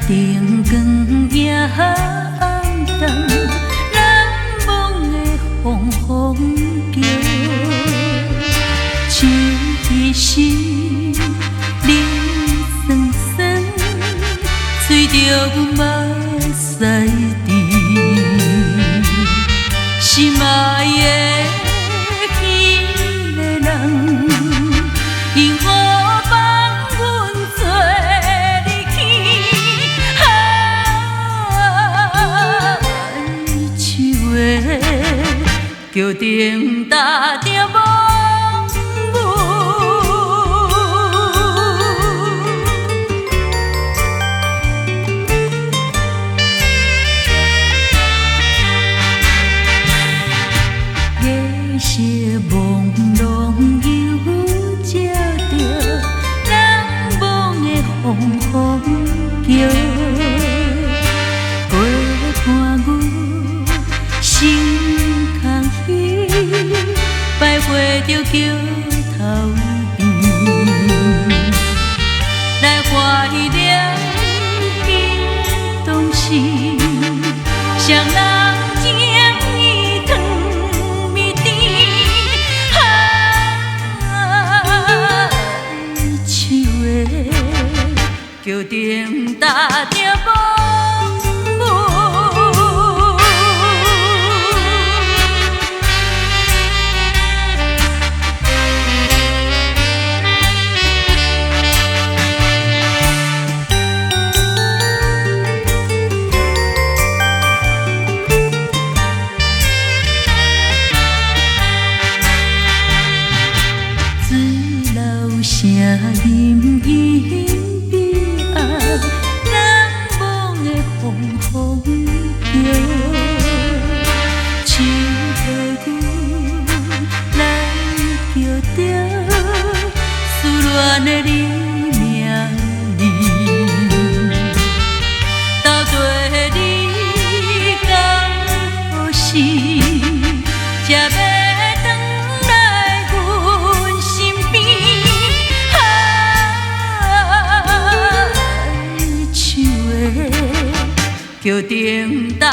灯光也暗淡，难忘的风风叫。秋日时，泪酸酸，随着阮目屎滴，心爱的彼个人，因何放阮做离去？秋的桥顶搭着梦舞，夜色朦胧又遮着难忘的风风叫，陪伴阮心空虚，徘徊着桥头边，来怀念彼当时，双人情意长密甜。秋的桥顶搭着梦舞，子老声吟吟彼岸，难忘的风风叫。秋的阮来叫着思恋的你名字，斗做你到何时，才要回来阮身边？秋的桥顶搭